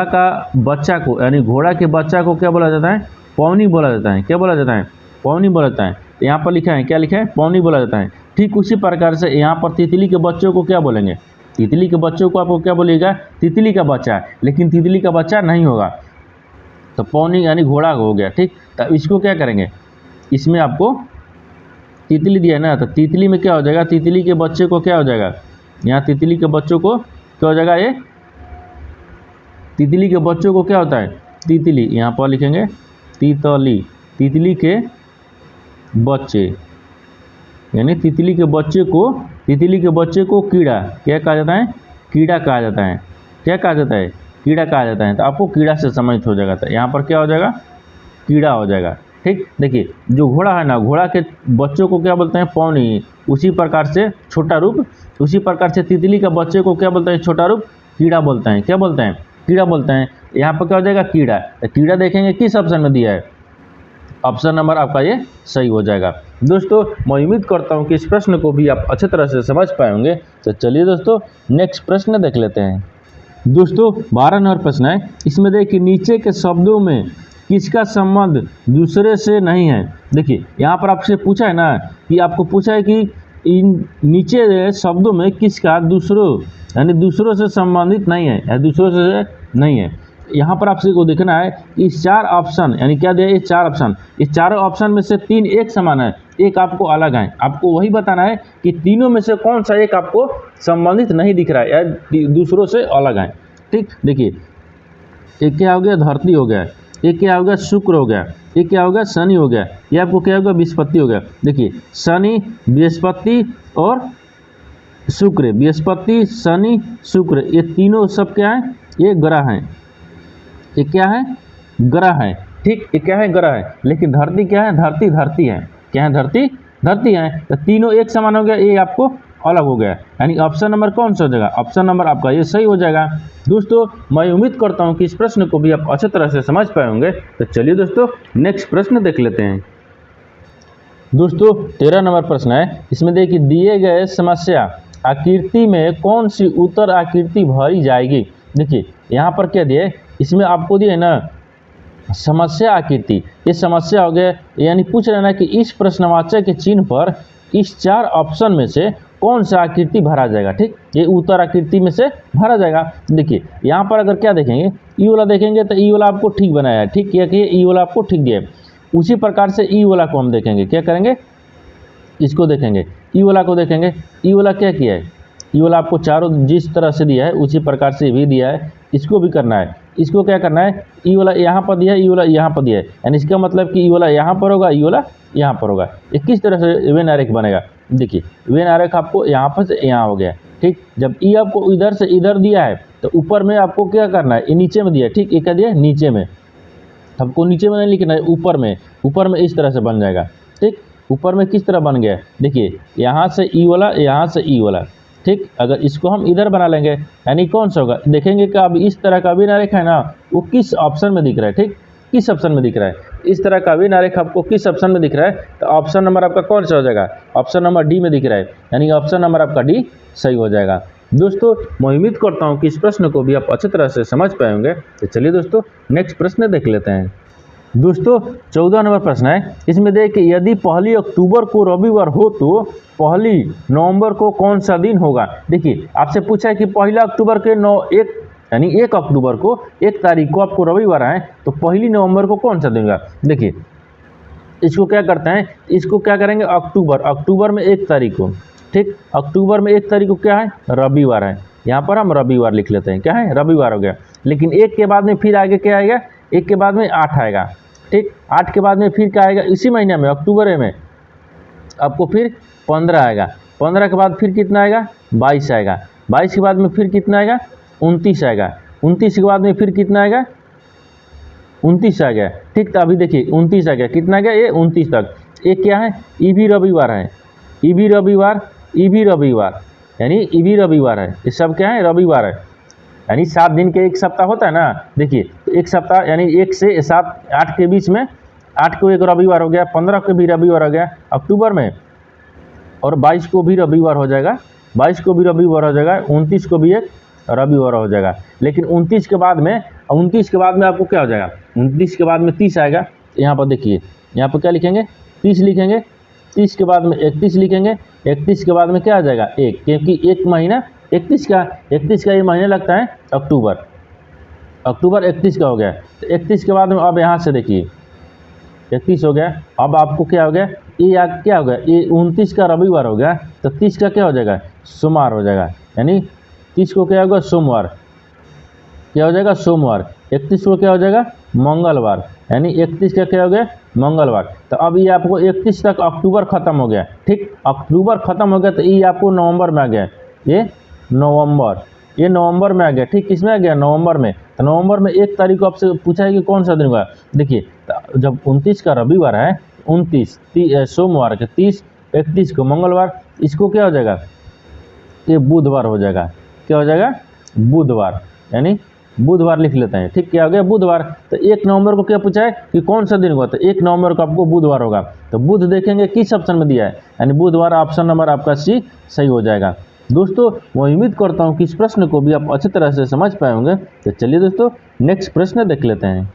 का बच्चा को, यानी घोड़ा के बच्चा को क्या बोला जाता है, पौनी बोला जाता है। क्या बोला जाता है, पौनी बोला जाता है। यहाँ पर लिखा है, क्या लिखा है, पौनी बोला जाता है। ठीक उसी प्रकार से यहाँ पर तितली के बच्चों को क्या बोलेंगे, तितली के बच्चों को आपको क्या बोलिएगा, तितली का बच्चा है, लेकिन तितली का बच्चा नहीं होगा तो पौनी यानी घोड़ा हो गया। ठीक, तो इसको क्या करेंगे, इसमें आपको तितली दिया है ना, तो तितली में क्या हो जाएगा, तितली के बच्चे को क्या हो जाएगा, यहाँ तितली के बच्चों को क्या हो जाएगा, ये तितली के बच्चों को क्या होता है, तितली, यहाँ पर लिखेंगे तितली, तितली के बच्चे, यानी तितली के बच्चे को, तितली के बच्चे को कीड़ा क्या कहा जाता है, कीड़ा कहा जाता है, क्या कहा जाता है, कीड़ा कहा जाता है। तो आपको कीड़ा से समाहित हो जाएगा, तो यहाँ पर क्या हो जाएगा, कीड़ा हो जाएगा। ठीक, देखिए जो घोड़ा है ना, घोड़ा के बच्चों को क्या बोलते हैं, पौनी, उसी प्रकार से छोटा रूप, उसी प्रकार से तितली के बच्चे को क्या बोलते हैं, छोटा रूप, कीड़ा बोलते हैं, क्या बोलते हैं, कीड़ा बोलते हैं। यहाँ पर क्या हो जाएगा, कीड़ा। तो कीड़ा देखेंगे किस ऑप्शन में दिया है, ऑप्शन नंबर आपका ये सही हो जाएगा। दोस्तों मैं उम्मीद करता हूँ कि इस प्रश्न को भी आप अच्छे तरह से समझ पाए होंगे। तो चलिए दोस्तों नेक्स्ट प्रश्न देख लेते हैं। दोस्तों 12 नंबर प्रश्न है, इसमें देखिए नीचे के शब्दों में किसका संबंध दूसरे से नहीं है। देखिए यहाँ पर आपसे पूछा है ना, कि आपको पूछा है कि इन नीचे शब्दों में किसका दूसरों यानी दूसरों से संबंधित नहीं है या दूसरों से नहीं है। यहाँ पर आपसे को देखना है कि इस 4 ऑप्शन यानी क्या दिया, ये 4 ऑप्शन, इस चारों ऑप्शन में से 3 एक समान है, एक आपको अलग है। आपको वही बताना है कि तीनों में से कौन सा एक आपको संबंधित नहीं दिख रहा है या दूसरों से अलग है। ठीक, देखिए एक क्या हो गया, धरती हो गया, एक क्या हो गया, शुक्र हो गया, एक क्या हो गया, शनि हो गया, ये आपको क्या होगा, बृहस्पति हो गया। देखिए शनि, बृहस्पति और शुक्र, बृहस्पति, शनि, शुक्र, ये तीनों सब क्या है, ये ग्रह हैं, ये क्या है, ग्रह है। ठीक, ये क्या है, ग्रह है। लेकिन धरती क्या है, धरती धरती है, क्या है, धरती धरती है। तो तीनों एक समान हो गया, ये आपको अलग हो गया, यानी ऑप्शन नंबर कौन सा हो जाएगा, ऑप्शन नंबर आपका ये सही हो जाएगा। दोस्तों मैं उम्मीद करता हूँ कि इस प्रश्न को भी आप अच्छे तरह से समझ पाए होंगे। तो चलिए दोस्तों नेक्स्ट प्रश्न देख लेते हैं। दोस्तों 13 नंबर प्रश्न है, इसमें देखिए दिए गए समस्या आकृति में कौन सी उत्तर आकृति भरी जाएगी। देखिए यहाँ पर क्या दिए, इसमें आपको दिए ना समस्या आकृति, ये समस्या हो गया, यानी पूछ रहे ना कि इस प्रश्नवाचक के चिन्ह पर इस 4 ऑप्शन में से कौन सा आकृति भरा जाएगा। ठीक, ये उत्तर आकृति में से भरा जाएगा। देखिए यहाँ पर अगर क्या देखेंगे, ई वाला देखेंगे तो ई वाला आपको ठीक बनाया है, ठीक किया कि ई वाला आपको ठीक दिया है। उसी प्रकार से ई वाला को हम देखेंगे, क्या करेंगे, इसको देखेंगे, ई वाला को देखेंगे, ई वाला क्या किया है, ई वाला आपको चारों जिस तरह से दिया है उसी प्रकार से भी दिया है, इसको भी करना है। इसको क्या करना है, ई वाला यहाँ पर दिया है, ई वाला यहाँ पर दिया है, यानी इसका मतलब कि ई वाला यहाँ पर होगा, ई वाला यहाँ पर होगा। ये किस तरह से वेन आरेख बनेगा, देखिए वेन आरेख आपको यहाँ पर से यहाँ हो गया। ठीक, जब ई आपको इधर से इधर दिया है तो ऊपर में आपको क्या करना है, ये नीचे में दिया है। ठीक, ये क्या दिया है, नीचे में, हमको नीचे में नहीं लिखना है, ऊपर में, ऊपर में इस तरह से बन जाएगा। ठीक, ऊपर में किस तरह बन गया, देखिए यहाँ से ई वाला, यहाँ से ई वाला। ठीक, अगर इसको हम इधर बना लेंगे यानी कौन सा होगा, देखेंगे कि अब इस तरह का भी नारेख है ना, वो किस ऑप्शन में दिख रहा है। ठीक, किस ऑप्शन में दिख रहा है, इस तरह का भी नारेख आपको किस ऑप्शन में दिख रहा है, तो ऑप्शन नंबर आपका कौन सा हो जाएगा, ऑप्शन नंबर डी में दिख रहा है, यानी ऑप्शन नंबर आपका डी सही हो जाएगा। दोस्तों मैं उम्मीद करता हूँ कि इस प्रश्न को भी आप अच्छी तरह से समझ पाए होंगे। तो चलिए दोस्तों नेक्स्ट प्रश्न देख लेते हैं। दोस्तों 14 नंबर प्रश्न है, इसमें देखिए यदि 1 अक्टूबर को रविवार हो तो 1 नवंबर को कौन सा दिन होगा। देखिए आपसे पूछा है कि 1 अक्टूबर के 1 अक्टूबर को 1 तारीख को आपको रविवार है, तो 1 नवंबर को कौन सा दिन होगा। देखिए इसको क्या करते हैं, इसको क्या करेंगे, अक्टूबर में 1 तारीख को। ठीक, अक्टूबर में 1 तारीख को क्या है, रविवार है, यहाँ पर हम रविवार लिख लेते हैं, क्या है, रविवार हो गया। लेकिन 1 के बाद में फिर आगे क्या आएगा, 1 के बाद में 8 आएगा। ठीक, 8 के बाद में फिर क्या आएगा, इसी महीने में अक्टूबर में आपको फिर 15 आएगा, 15 के बाद फिर कितना आएगा, 22 आएगा, 22 के बाद में फिर कितना आएगा, 29 आएगा, 29 के बाद में फिर कितना आएगा, 29 आ गया। ठीक, तो अभी देखिए 29 आ गया, कितना आ गया, ये 29 तक। एक क्या है, ई भी रविवार है, ई भी रविवार, ई भी रविवार, यानी ई भी रविवार है, ये सब क्या है, रविवार है, यानी 7 दिन के एक सप्ताह होता है ना। देखिए तो एक सप्ताह यानी 1 से 7 8 के बीच में 8 को एक रविवार हो गया, 15 को भी रविवार हो गया अक्टूबर में, और 22 को भी रविवार हो जाएगा, 22 को भी रविवार हो जाएगा, 29 को भी एक रविवार हो जाएगा। लेकिन 29 के बाद में आपको क्या हो जाएगा, 29 के बाद में 30 आएगा। यहाँ पर देखिए, यहाँ पर क्या लिखेंगे, 30 लिखेंगे, 30 के बाद में 31 लिखेंगे, 31 के बाद में क्या आ जाएगा 1, क्योंकि एक महीना 31 का ये महीना लगता है अक्टूबर। अक्टूबर 31 का हो गया। तो 31 के बाद में अब यहाँ से देखिए 31 हो गया। अब आपको क्या हो गया, ये क्या हो गया, ये 29 का रविवार हो गया। तो 30 का क्या हो जाएगा, सोमवार हो जाएगा। यानी 30 को क्या होगा, सोमवार, क्या हो जाएगा सोमवार। 31 को क्या हो जाएगा, मंगलवार। यानी 31 का क्या हो गया, मंगलवार। तो अब ये आपको 31 तक अक्टूबर खत्म हो गया। ठीक, अक्टूबर खत्म हो गया तो ये आपको नवंबर में आ गया। ये नवंबर में आ गया। ठीक, किस में आ गया, नवंबर में। तो नवंबर में 1 तारीख को आपसे पूछा है कि कौन सा दिन होगा। देखिए जब 29 का रविवार है, 29 सोमवार के, 30 31 को मंगलवार, इसको क्या हो जाएगा, ये बुधवार हो जाएगा। क्या हो जाएगा, बुधवार। यानी बुधवार लिख लेते हैं। ठीक, क्या हो गया, बुधवार। तो 1 नवंबर को क्या पूछा है कि कौन सा दिन होगा, तो 1 नवंबर को आपको बुधवार होगा। तो बुध देखेंगे किस ऑप्शन में दिया है, यानी बुधवार, ऑप्शन नंबर आपका सी सही हो जाएगा। दोस्तों मैं उम्मीद करता हूं कि इस प्रश्न को भी आप अच्छी तरह से समझ पाए होंगे। तो चलिए दोस्तों नेक्स्ट प्रश्न देख लेते हैं।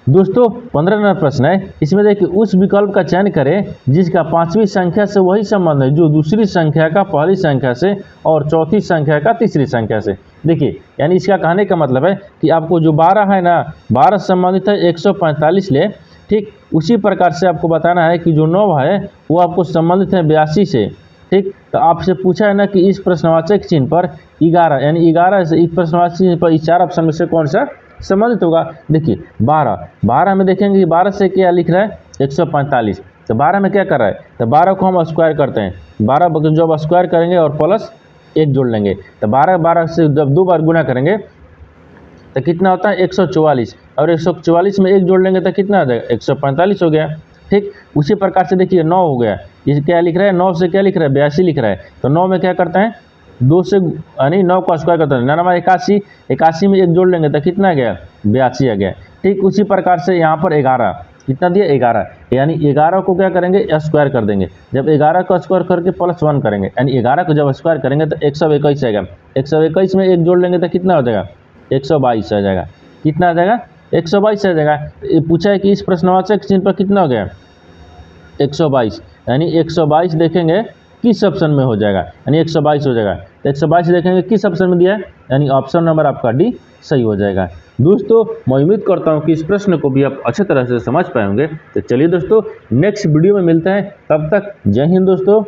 दोस्तों 15 नंबर प्रश्न है। इसमें देखिए उस विकल्प का चयन करें जिसका 5वीं संख्या से वही संबंध है जो दूसरी संख्या का पहली संख्या से और चौथी संख्या का तीसरी संख्या से। देखिए यानी इसका कहने का मतलब है कि आपको जो 12 है ना, 12 संबंधित है 145 ले। ठीक, उसी प्रकार से आपको बताना है कि जो 9 है वो आपको संबंधित है 82 से। ठीक, तो आपसे पूछा है ना कि इस प्रश्नवाचक चिन्ह पर 11, यानी 11 से इस प्रश्नवाचक चिन्ह पर इस 4 ऑप्शन में से कौन सा संबंधित होगा। देखिए 12 में देखेंगे कि 12 से क्या लिख रहा है, 145। तो 12 में क्या कर रहा है, तो 12 को हम स्क्वायर करते हैं। 12 जब स्क्वायर करेंगे और प्लस 1 जोड़ लेंगे, तो 12 से जब 2 बार गुना करेंगे तो कितना होता है 144, और 144 में 1 जोड़ लेंगे तो कितना आ जाएगा, 145 हो गया। ठीक, उसी प्रकार से देखिए 9 हो गया। ये क्या लिख रहा है, 9 से क्या लिख रहा है, 82 लिख रहा है। तो 9 में क्या करते हैं, 2 से यानी 9 को स्क्वायर करते हैं, 9 81, 81 में 1 जोड़ लेंगे तो कितना आ गया, 82 आ गया। ठीक, उसी प्रकार से यहाँ पर 11 कितना दिया, 11, यानी 11 को क्या करेंगे, स्क्वायर कर देंगे। जब 11 को स्क्वायर करके +1 करेंगे, यानी 11 को जब स्क्वायर करेंगे तो 121 आएगा। 121 में 1 जोड़ लेंगे तो कितना हो जाएगा, 122 आ जाएगा। कितना आ जाएगा, 122 आ जाएगा। ये पूछा है कि इस प्रश्नवाचक चिन्ह पर कितना हो गया, 122, यानी 122 देखेंगे किस ऑप्शन में हो जाएगा, यानी 122 हो जाएगा। तो 122 देखेंगे किस ऑप्शन में दिया है, यानी ऑप्शन नंबर आपका डी सही हो जाएगा। दोस्तों मैं उम्मीद करता हूं कि इस प्रश्न को भी आप अच्छे तरह से समझ पाएंगे। तो चलिए दोस्तों नेक्स्ट वीडियो में मिलते हैं, तब तक जय हिंद दोस्तों।